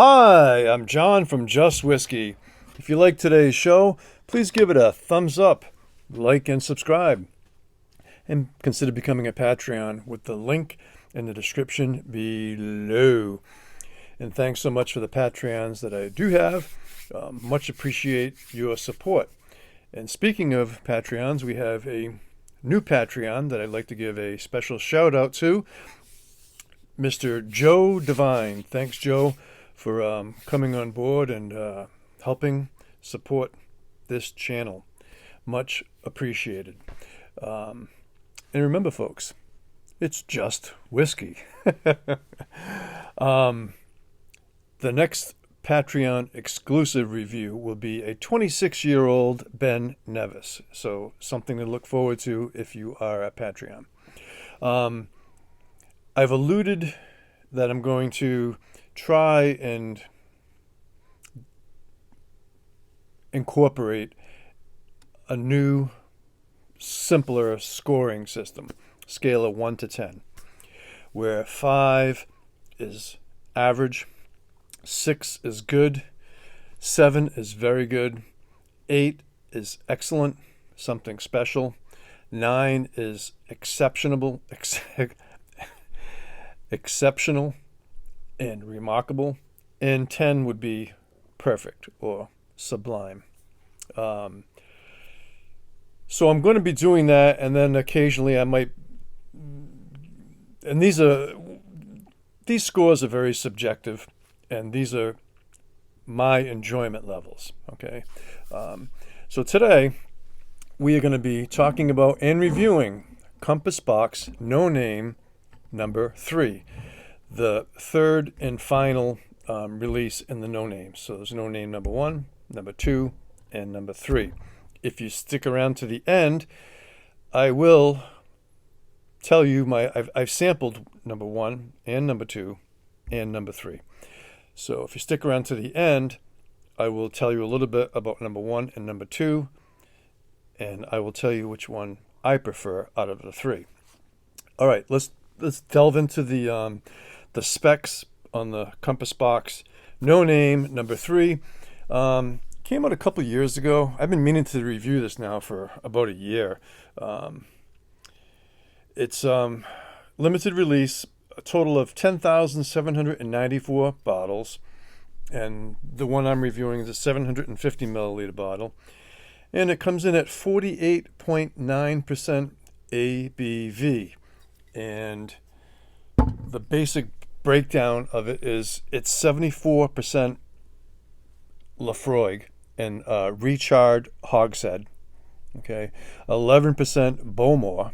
Hi, I'm John from Just Whisky. If you like today's show, please give it a thumbs up, like, and subscribe. And consider becoming a Patreon with the link in the description below. And thanks so much for the Patreons that I do have. Much appreciate your support. And speaking of Patreons, we have a new Patreon that I'd like to give a special shout out to, Mr. Joe Devine. Thanks, Joe, for coming on board and helping support this channel. Much appreciated. And remember, folks, it's just whiskey. The next Patreon exclusive review will be a 26-year-old Ben Nevis. So something to look forward to if you are a Patreon. I've alluded that I'm going to try and incorporate a new, simpler scoring system, scale of 1 to 10, where 5 is average, 6 is good, 7 is very good, 8 is excellent, something special, 9 is exceptional and remarkable, and 10 would be perfect or sublime. So I'm going to be doing that, and then occasionally I might, and these scores are very subjective, and these are my enjoyment levels. Okay, so today we are going to be talking about and reviewing Compass Box No Name number 3, the third and final release in the No Name. So there's No Name number 1, number 2, and number 3. If you stick around to the end, I will tell you I've sampled number 1 and number 2 and number 3. So if you stick around to the end, I will tell you a little bit about number 1 and number 2, and I will tell you which one I prefer out of the 3. All right, let's delve into the specs on the Compass Box No Name number 3. Came out a couple years ago. I've been meaning to review this now for about a year. It's limited release, a total of 10,794 bottles, and the one I'm reviewing is a 750 milliliter bottle, and it comes in at 48.9% ABV. And the basic breakdown of it is it's 74% Laphroaig and recharred Hogshead, okay, 11% Bowmore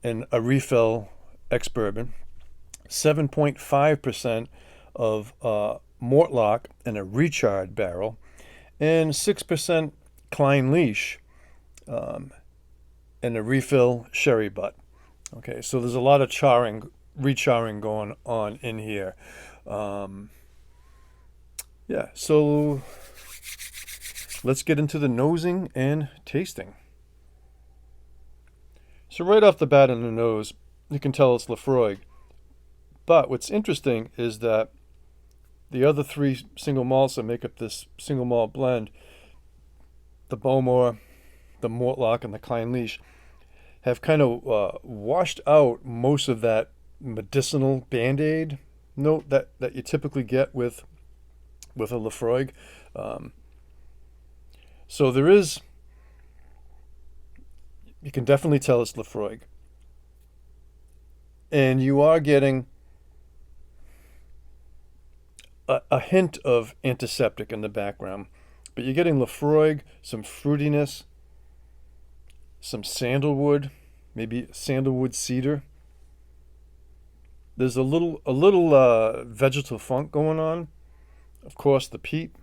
and a refill ex-bourbon, 7.5% of Mortlach and a recharred barrel, and 6% Clynelish and a refill sherry butt. Okay, so there's a lot of recharring going on in here. Yeah, so let's get into the nosing and tasting. So right off the bat on the nose, you can tell it's Laphroaig. But what's interesting is that the other 3 single malts that make up this single malt blend, the Bowmore, the Mortlach, and the Clynelish, have kind of washed out most of that medicinal Band-Aid note that you typically get with a Laphroaig. So there is, you can definitely tell it's Laphroaig. And you are getting a hint of antiseptic in the background, but you're getting Laphroaig, some fruitiness, some sandalwood, maybe sandalwood cedar. There's a little vegetal funk going on. Of course, the peat.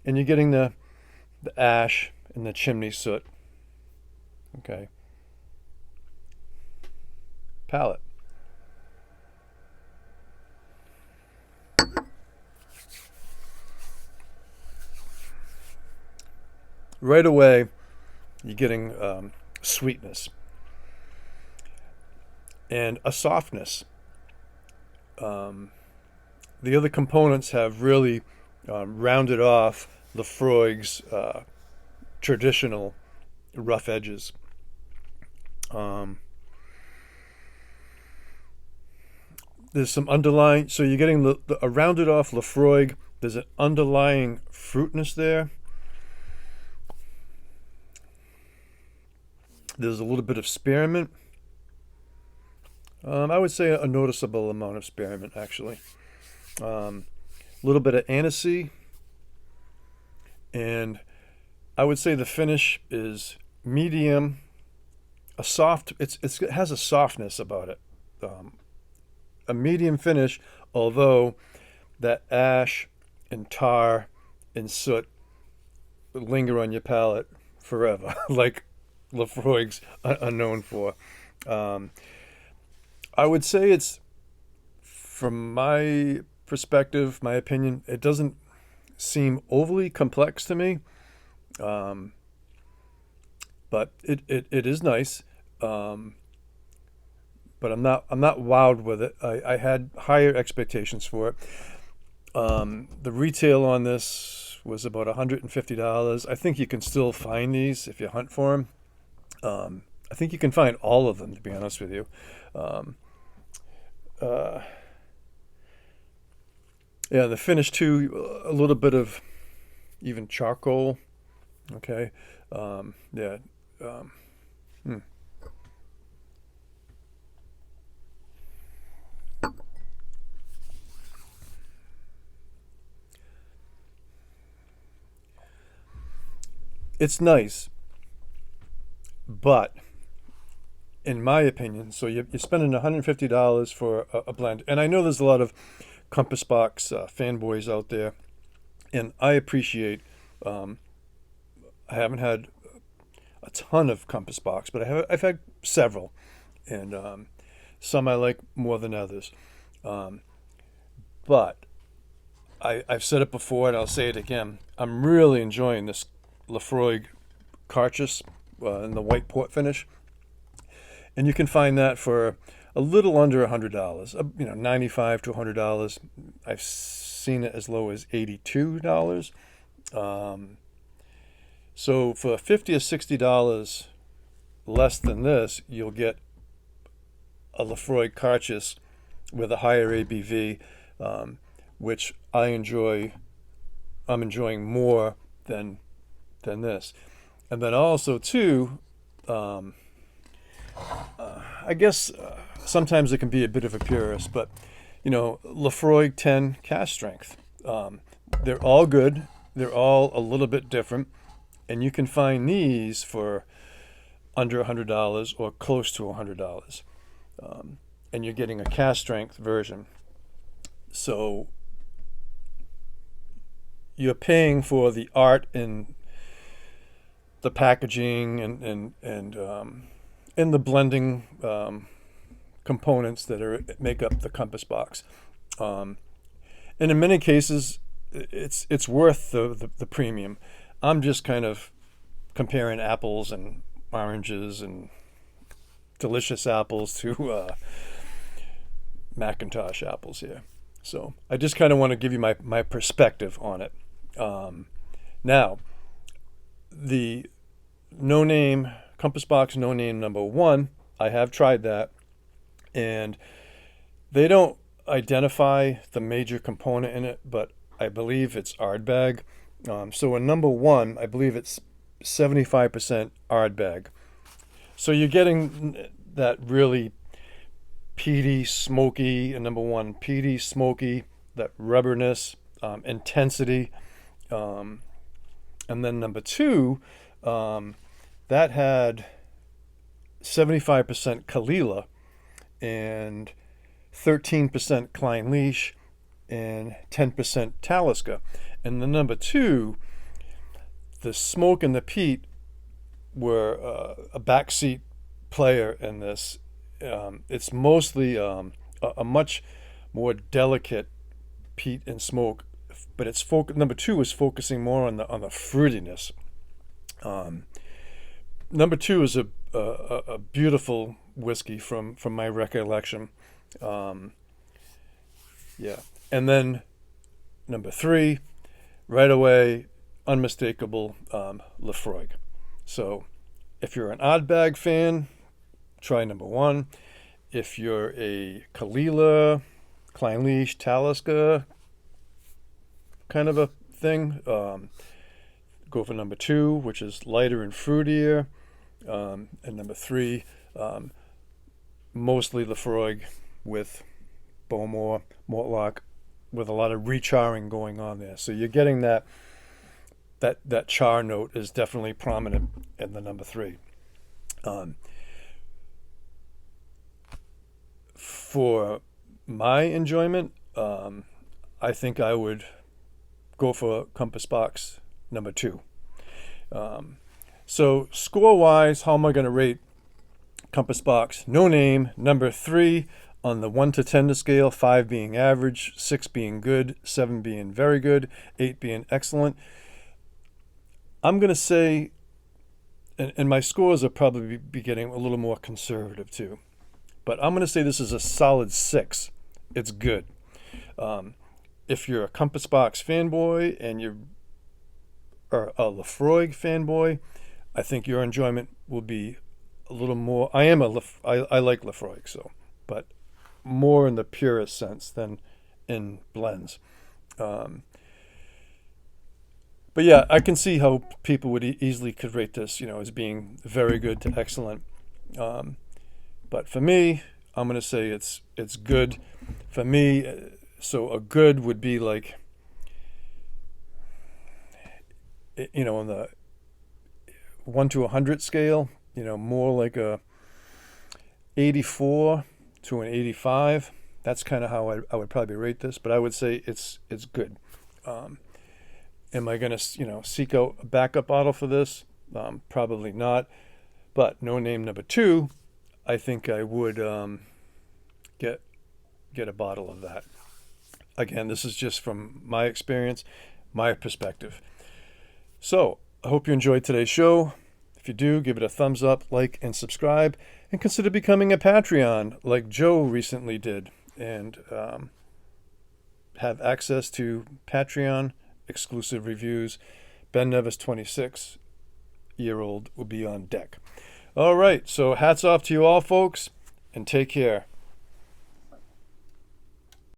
And you're getting the ash and the chimney soot. Okay. Palate. Right away, you're getting sweetness. and a softness. The other components have really rounded off Laphroaig's traditional rough edges. There's some underlying, so you're getting a rounded off Laphroaig. There's an underlying fruitness there. There's a little bit of spearmint. I would say a noticeable amount of spearmint, actually. A little bit of anisey. And I would say the finish is medium. A soft, it has a softness about it. A medium finish, although that ash and tar and soot linger on your palate forever, like Laphroaigs are known for. I would say it's, from my perspective, my opinion, it doesn't seem overly complex to me, but it is nice. But I'm not wowed with it. I had higher expectations for it. The retail on this was about $150. I think you can still find these if you hunt for them. I think you can find all of them, to be honest with you. Yeah, the finish too, a little bit of even charcoal. Okay. Yeah. It's nice, but in my opinion, so you're spending $150 for a blend, and I know there's a lot of Compass Box fanboys out there, and I appreciate. I haven't had a ton of Compass Box, but I've had several, and some I like more than others. But I've said it before, and I'll say it again. I'm really enjoying this Laphroaig Carchus in the white port finish, and you can find that for a little under $100. $95 to $100. I've seen it as low as $82. So for $50 or $60 less than this, you'll get a Laphroaig Carchus with a higher ABV, which I'm enjoying more than this. And then also too, I guess sometimes it can be a bit of a purist, but Laphroaig 10 cast strength. They're all good. They're all a little bit different, and you can find these for under $100 or close to $100, and you're getting a cast strength version. So you're paying for the art in the packaging and the blending components that make up the Compass Box, and in many cases, it's worth the premium. I'm just kind of comparing apples and oranges and delicious apples to Macintosh apples here. So I just kind of want to give you my perspective on it. Now, the no name Compass Box no name number 1, I have tried that, and they don't identify the major component in it, but I believe it's Ardbeg. So in number 1, I believe it's 75% Ardbeg. So you're getting that really peaty, smoky, and number 1, peaty, smoky, that rubberness, intensity. And then number 2, that had 75% Clynelish and 13% Clynelish and 10% Talisker. And the number 2, the smoke and the peat were a backseat player in this. It's mostly a much more delicate peat and smoke, but number 2 is focusing more on the fruitiness. Number 2 is a beautiful whiskey from my recollection. Yeah. And then number 3, right away, unmistakable, Laphroaig. So if you're an Oddbag fan, try number 1. If you're a Kalila, Clynelish, Talisker kind of a thing, go for number 2, which is lighter and fruitier. And number 3, mostly Laphroaig with Bowmore, Mortlach, with a lot of recharring going on there. So you're getting that char note is definitely prominent in the number 3. For my enjoyment, I think I would go for Compass Box number 2. So score-wise, how am I going to rate Compass Box? No name, number 3 on the 1 to 10 scale, 5 being average, 6 being good, 7 being very good, 8 being excellent. I'm going to say, and my scores are probably be getting a little more conservative too, but I'm going to say this is a solid 6. It's good. If you're a Compass Box fanboy and you're a Laphroaig fanboy, I think your enjoyment will be a little more. I like Laphroaig, so, but more in the purest sense than in blends. But yeah, I can see how people would easily could rate this, as being very good to excellent. But for me, I'm going to say it's good. For me, so a good would be like, on the 1 to 100 scale, more like a 84 to an 85. That's kind of how I would probably rate this, but I would say it's good. Am I going to, seek out a backup bottle for this? Probably not. But no name number 2, I think I would get a bottle of that. Again, this is just from my experience, my perspective. So I hope you enjoyed today's show. If you do, give it a thumbs up, like, and subscribe, and consider becoming a Patreon like Joe recently did, and have access to Patreon exclusive reviews. Ben Nevis, 26-year-old, will be on deck. All right, so hats off to you all, folks, and take care.